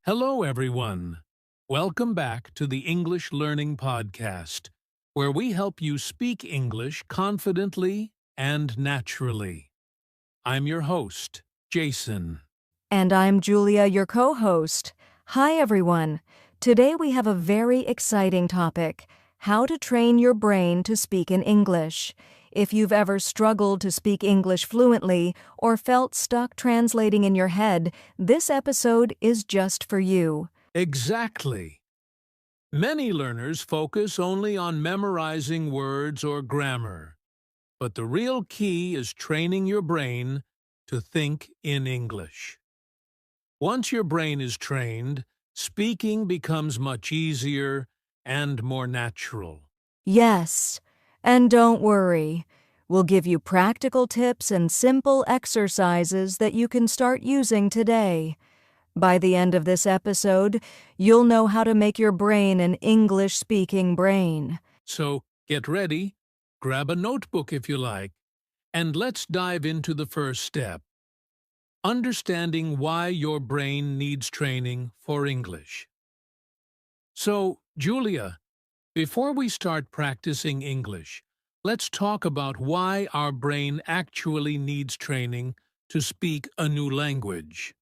Hello, everyone. Welcome back to the English Learning Podcast, where we help you speak English confidently and naturally. I'm your host, Jason. And I'm Julia, your co-host. Hi, everyone. Today we have a very exciting topic: how to train your brain to speak in English. If you've ever struggled to speak English fluently or felt stuck translating in your head, this episode is just for you. Exactly. Many learners focus only on memorizing words or grammar, but the real key is training your brain to think in English. Once your brain is trained, speaking becomes much easier and more natural. Yes, and don't worry. We'll give you practical tips and simple exercises that you can start using today. By the end of this episode, you'll know how to make your brain an English-speaking brain. So get ready, grab a notebook if you like, and let's dive into the first step: understanding why your brain needs training for English. So, Julia, before we start practicing English, let's talk about why our brain actually needs training to speak a new language.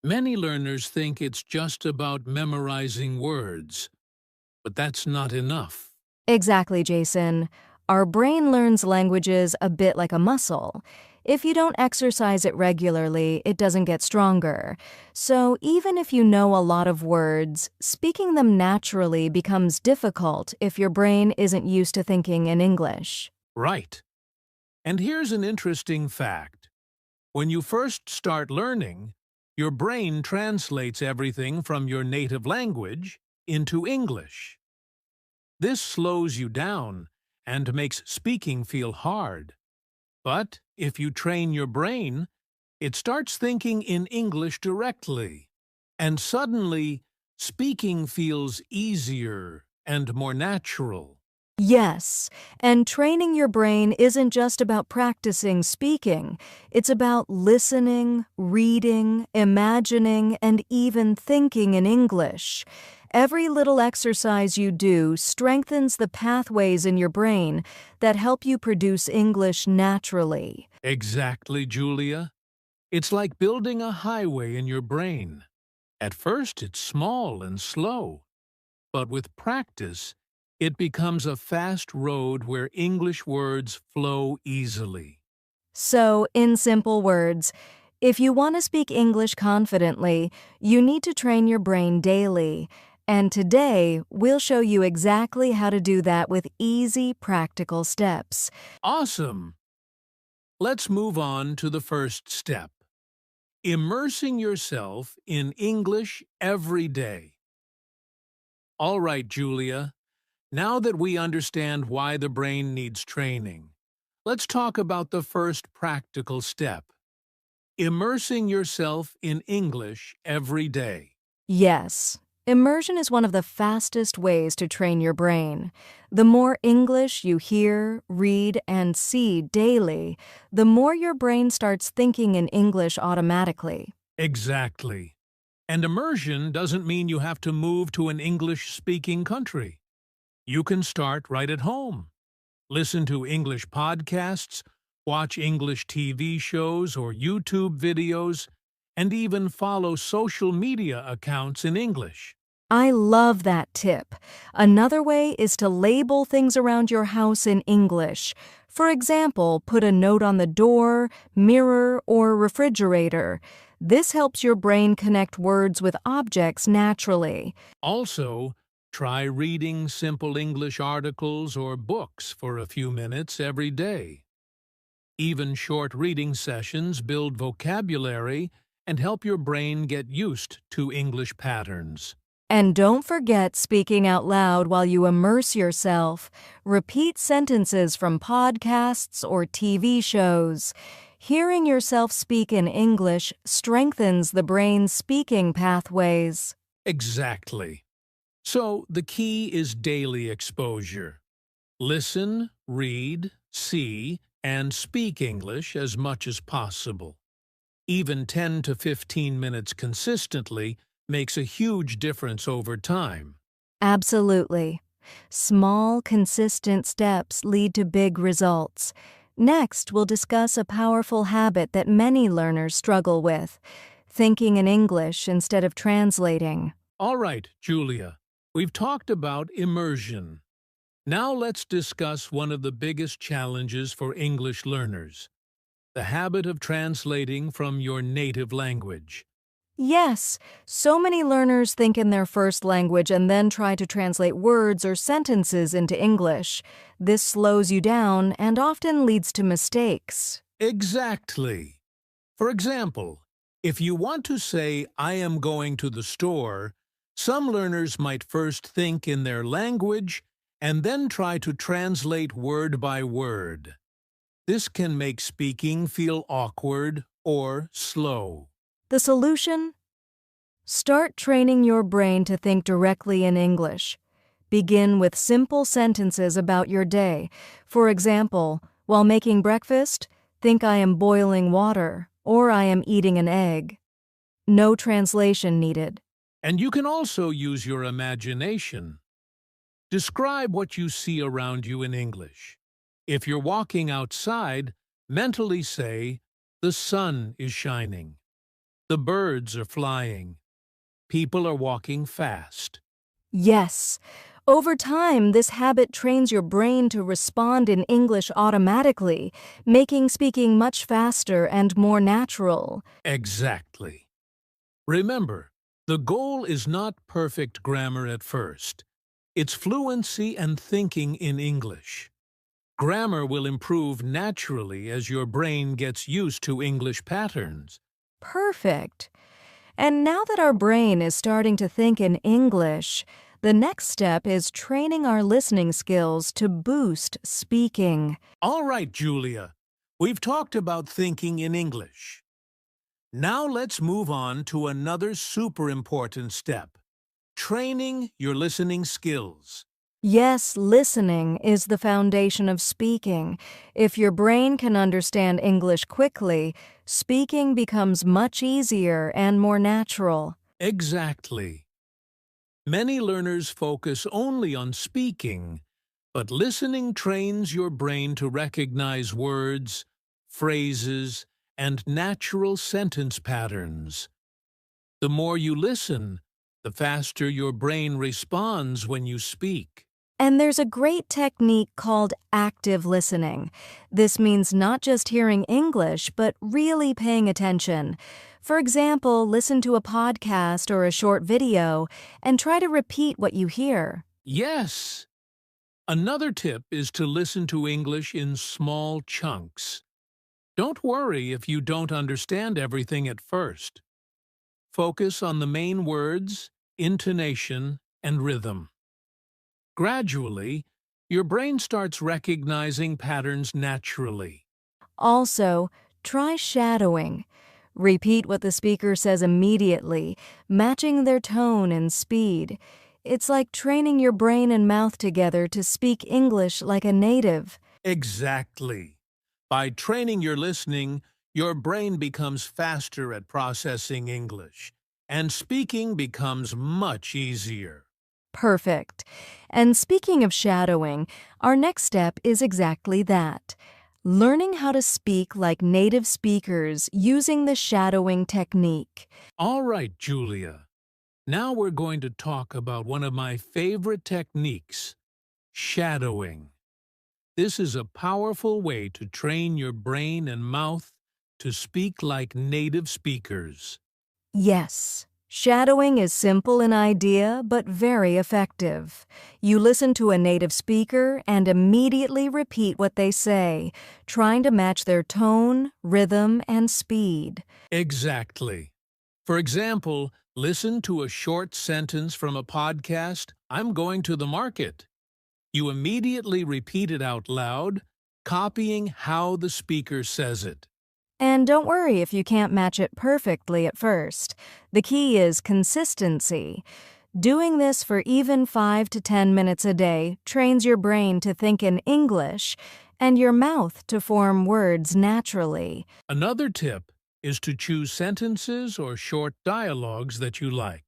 Many learners think it's just about memorizing words, but that's not enough. Exactly, Jason. Our brain learns languages a bit like a muscle. If you don't exercise it regularly, it doesn't get stronger. So even if you know a lot of words, speaking them naturally becomes difficult if your brain isn't used to thinking in English. Right. And here's an interesting fact. When you first start learning, your brain translates everything from your native language into English. This slows you down and makes speaking feel hard. But if you train your brain, it starts thinking in English directly, and suddenly speaking feels easier and more natural. Yes, and training your brain isn't just about practicing speaking. It's about listening, reading, imagining, and even thinking in English. Every little exercise you do strengthens the pathways in your brain that help you produce English naturally. Exactly, Julia. It's like building a highway in your brain. At first, it's small and slow, but with practice, it becomes a fast road where English words flow easily. So, in simple words, if you want to speak English confidently, you need to train your brain daily. And today, we'll show you exactly how to do that with easy, practical steps. Awesome! Let's move on to the first step: immersing yourself in English every day. All right, Julia, now that we understand why the brain needs training, let's talk about the first practical step: immersing yourself in English every day. Yes, immersion is one of the fastest ways to train your brain. The more English you hear, read, and see daily, the more your brain starts thinking in English automatically. Exactly. And immersion doesn't mean you have to move to an English-speaking country. You can start right at home. Listen to English podcasts, watch English TV shows or YouTube videos, and even follow social media accounts in English. I love that tip. Another way is to label things around your house in English. For example, put a note on the door, mirror, or refrigerator. This helps your brain connect words with objects naturally. Also, try reading simple English articles or books for a few minutes every day. Even short reading sessions build vocabulary and help your brain get used to English patterns. And don't forget speaking out loud while you immerse yourself. Repeat sentences from podcasts or TV shows. Hearing yourself speak in English strengthens the brain's speaking pathways. Exactly. So the key is daily exposure. Listen, read, see, and speak English as much as possible. Even 10 to 15 minutes consistently makes a huge difference over time. Absolutely. Small, consistent steps lead to big results. Next, we'll discuss a powerful habit that many learners struggle with: thinking in English instead of translating. All right, Julia, we've talked about immersion. Now let's discuss one of the biggest challenges for English learners: the habit of translating from your native language. Yes, so many learners think in their first language and then try to translate words or sentences into English. This slows you down and often leads to mistakes. Exactly. For example, if you want to say, "I am going to the store," some learners might first think in their language and then try to translate word by word. This can make speaking feel awkward or slow. The solution? Start training your brain to think directly in English. Begin with simple sentences about your day. For example, while making breakfast, think "I am boiling water" or "I am eating an egg." No translation needed. And you can also use your imagination. Describe what you see around you in English. If you're walking outside, mentally say, "The sun is shining. The birds are flying. People are walking fast." Yes. Over time, this habit trains your brain to respond in English automatically, making speaking much faster and more natural. Exactly. Remember, the goal is not perfect grammar at first. It's fluency and thinking in English. Grammar will improve naturally as your brain gets used to English patterns. Perfect. And now that our brain is starting to think in English, the next step is training our listening skills to boost speaking. All right, Julia, we've talked about thinking in English. Now let's move on to another super important step: training your listening skills. Yes, listening is the foundation of speaking. If your brain can understand English quickly, speaking becomes much easier and more natural. Exactly. Many learners focus only on speaking, but listening trains your brain to recognize words, phrases, and natural sentence patterns. The more you listen, the faster your brain responds when you speak. And there's a great technique called active listening. This means not just hearing English, but really paying attention. For example, listen to a podcast or a short video and try to repeat what you hear. Yes! Another tip is to listen to English in small chunks. Don't worry if you don't understand everything at first. Focus on the main words, intonation, and rhythm. Gradually, your brain starts recognizing patterns naturally. Also, try shadowing. Repeat what the speaker says immediately, matching their tone and speed. It's like training your brain and mouth together to speak English like a native. Exactly. By training your listening, your brain becomes faster at processing English, and speaking becomes much easier. Perfect. And speaking of shadowing, our next step is exactly that: learning how to speak like native speakers using the shadowing technique. All right, Julia. Now we're going to talk about one of my favorite techniques: shadowing. This is a powerful way to train your brain and mouth to speak like native speakers. Yes, shadowing is simple in idea but very effective. You listen to a native speaker and immediately repeat what they say, trying to match their tone, rhythm, and speed. Exactly. For example, listen to a short sentence from a podcast, "I'm going to the market." You immediately repeat it out loud, copying how the speaker says it. And don't worry if you can't match it perfectly at first. The key is consistency. Doing this for even 5 to 10 minutes a day trains your brain to think in English and your mouth to form words naturally. Another tip is to choose sentences or short dialogues that you like.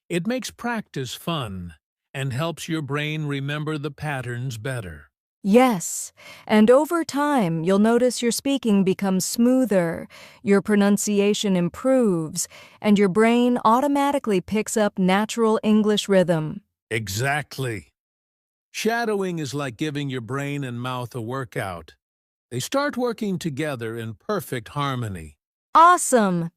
It makes practice fun and helps your brain remember the patterns better. Yes, and over time, you'll notice your speaking becomes smoother, your pronunciation improves, and your brain automatically picks up natural English rhythm. Exactly. Shadowing is like giving your brain and mouth a workout. They start working together in perfect harmony. Awesome!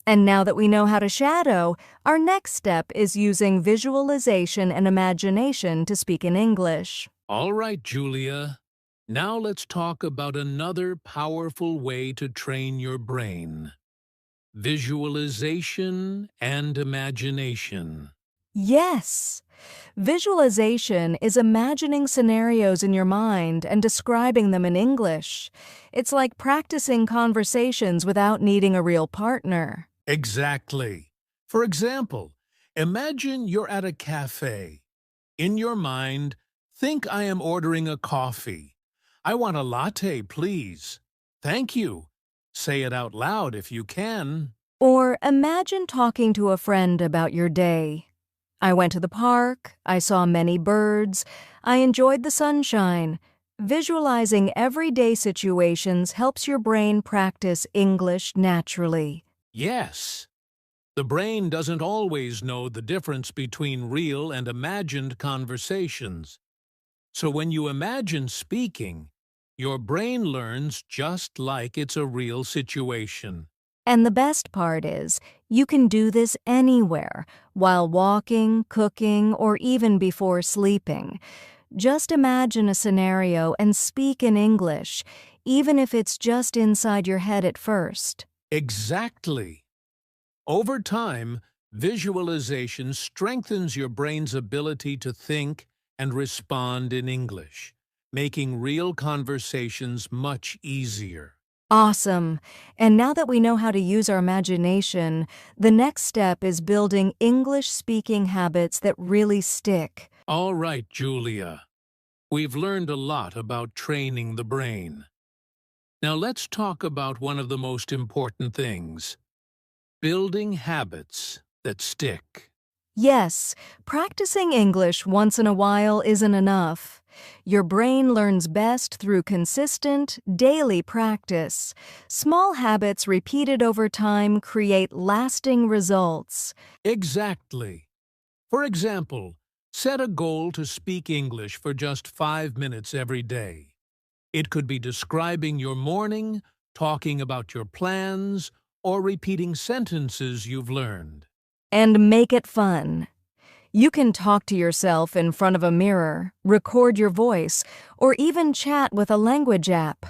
And now that we know how to shadow, our next step is using visualization and imagination to speak in English. All right, Julia. Now let's talk about another powerful way to train your brain. Visualization and imagination. Yes! Visualization is imagining scenarios in your mind and describing them in English. It's like practicing conversations without needing a real partner. Exactly. For example, imagine you're at a cafe. In your mind, think I am ordering a coffee. I want a latte, please. Thank you. Say it out loud if you can. Or imagine talking to a friend about your day. I went to the park, I saw many birds, I enjoyed the sunshine. Visualizing everyday situations helps your brain practice English naturally. Yes. The brain doesn't always know the difference between real and imagined conversations. So when you imagine speaking, your brain learns just like it's a real situation. And the best part is, you can do this anywhere, while walking, cooking, or even before sleeping. Just imagine a scenario and speak in English, even if it's just inside your head at first. Exactly. Over time, visualization strengthens your brain's ability to think and respond in English, making real conversations much easier. Awesome! And now that we know how to use our imagination, the next step is building English-speaking habits that really stick. All right, Julia. We've learned a lot about training the brain. Now let's talk about one of the most important things: building habits that stick. Yes, practicing English once in a while isn't enough. Your brain learns best through consistent, daily practice. Small habits repeated over time create lasting results. Exactly. For example, set a goal to speak English for just 5 minutes every day. It could be describing your morning, talking about your plans, or repeating sentences you've learned. And make it fun. You can talk to yourself in front of a mirror, record your voice, or even chat with a language app.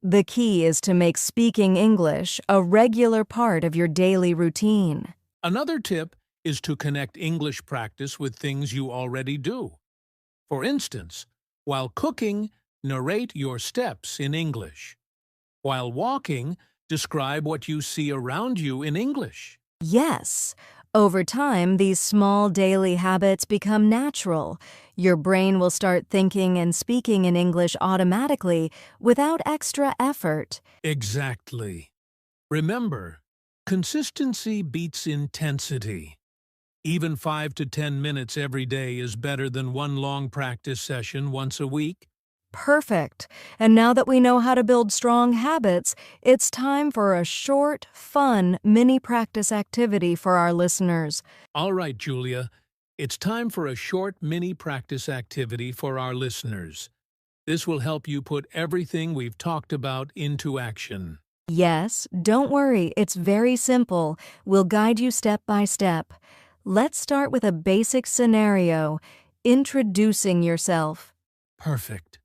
The key is to make speaking English a regular part of your daily routine. Another tip is to connect English practice with things you already do. For instance, while cooking, narrate your steps in English. While walking, describe what you see around you in English. Yes. Over time, these small daily habits become natural. Your brain will start thinking and speaking in English automatically without extra effort. Exactly. Remember, consistency beats intensity. Even 5 to 10 minutes every day is better than one long practice session once a week. Perfect. And now that we know how to build strong habits, it's time for a short, fun mini practice activity for our listeners. All right, Julia, it's time for a short mini practice activity for our listeners. This will help you put everything we've talked about into action. Yes, don't worry, it's very simple. We'll guide you step by step. Let's start with a basic scenario: introducing yourself. Perfect.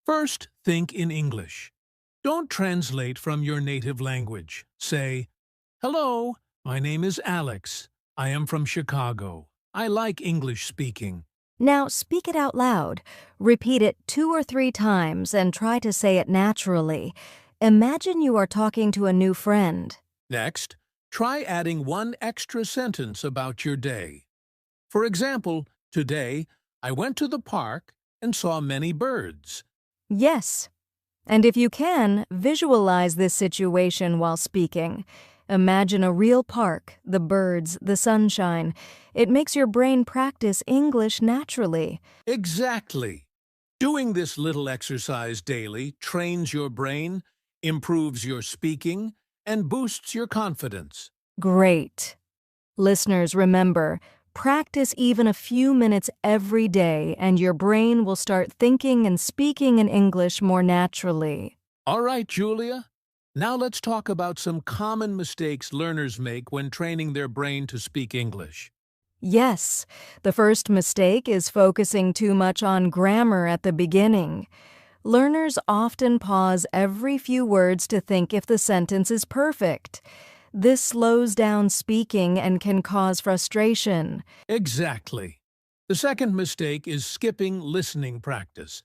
First, think in English. Don't translate from your native language. Say, "Hello, my name is Alex. I am from Chicago. I like English speaking." Now speak it out loud. Repeat it 2 or 3 times and try to say it naturally. Imagine you are talking to a new friend. Next, try adding one extra sentence about your day. For example, today, I went to the park and saw many birds. Yes. And if you can, visualize this situation while speaking. Imagine a real park, the birds, the sunshine. It makes your brain practice English naturally. Exactly. Doing this little exercise daily trains your brain, improves your speaking, and boosts your confidence. Great. Listeners, remember, practice even a few minutes every day and your brain will start thinking and speaking in English more naturally. All right, Julia. Now let's talk about some common mistakes learners make when training their brain to speak English. Yes, the first mistake is focusing too much on grammar at the beginning. Learners often pause every few words to think if the sentence is perfect. This slows down speaking and can cause frustration. Exactly. The second mistake is skipping listening practice.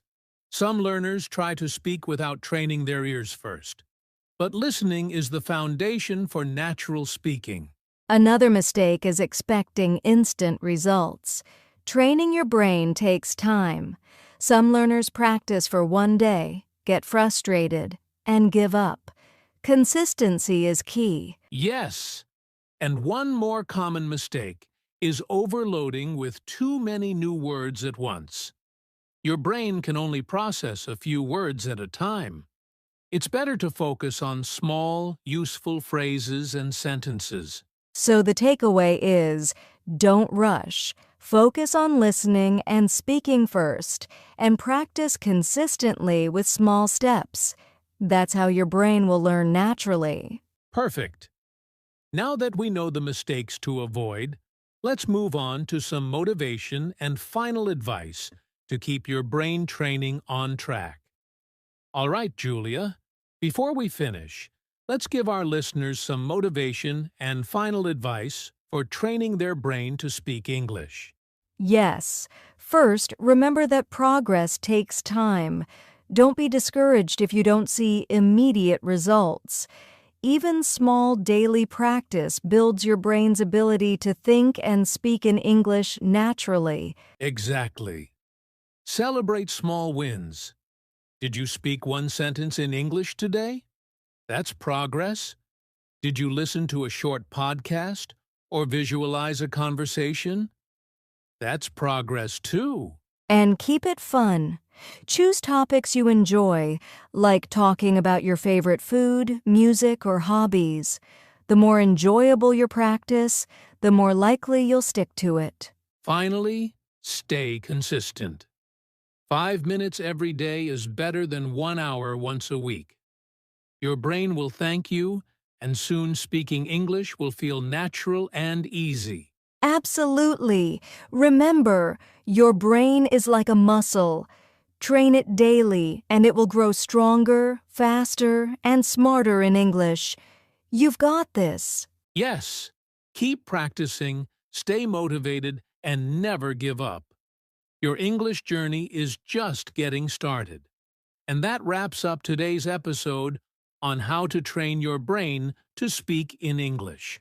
Some learners try to speak without training their ears first. But listening is the foundation for natural speaking. Another mistake is expecting instant results. Training your brain takes time. Some learners practice for one day, get frustrated, and give up. Consistency is key. Yes. And one more common mistake is overloading with too many new words at once. Your brain can only process a few words at a time. It's better to focus on small, useful phrases and sentences. So the takeaway is, don't rush. Focus on listening and speaking first, and practice consistently with small steps. That's how your brain will learn naturally. Perfect. Now that we know the mistakes to avoid, let's move on to some motivation and final advice to keep your brain training on track. All right, Julia, before we finish, let's give our listeners some motivation and final advice for training their brain to speak English. Yes. First, remember that progress takes time. Don't be discouraged if you don't see immediate results. Even small daily practice builds your brain's ability to think and speak in English naturally. Exactly. Celebrate small wins. Did you speak one sentence in English today? That's progress. Did you listen to a short podcast or visualize a conversation? That's progress too. And keep it fun. Choose topics you enjoy, like talking about your favorite food, music, or hobbies. The more enjoyable your practice, the more likely you'll stick to it. Finally, stay consistent. 5 minutes every day is better than 1 hour once a week. Your brain will thank you, and soon speaking English will feel natural and easy. Absolutely. Remember, your brain is like a muscle. Train it daily, and it will grow stronger, faster, and smarter in English. You've got this. Yes, keep practicing, stay motivated, and never give up. Your English journey is just getting started. And that wraps up today's episode on how to train your brain to speak in English.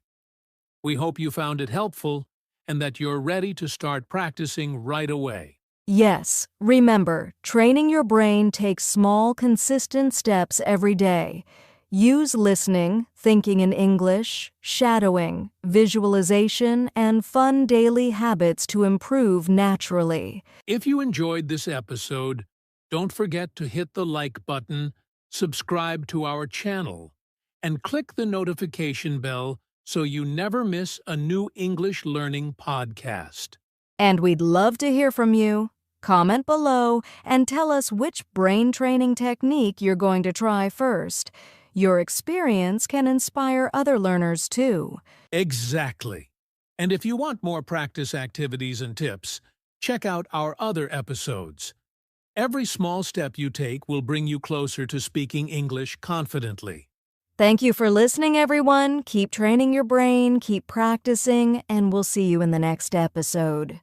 We hope you found it helpful and that you're ready to start practicing right away. Yes, remember, training your brain takes small, consistent steps every day. Use listening, thinking in English, shadowing, visualization, and fun daily habits to improve naturally. If you enjoyed this episode, don't forget to hit the like button, subscribe to our channel, and click the notification bell so you never miss a new English learning podcast. And we'd love to hear from you. Comment below and tell us which brain training technique you're going to try first. Your experience can inspire other learners too. Exactly. And if you want more practice activities and tips, check out our other episodes. Every small step you take will bring you closer to speaking English confidently. Thank you for listening, everyone. Keep training your brain, keep practicing, and we'll see you in the next episode.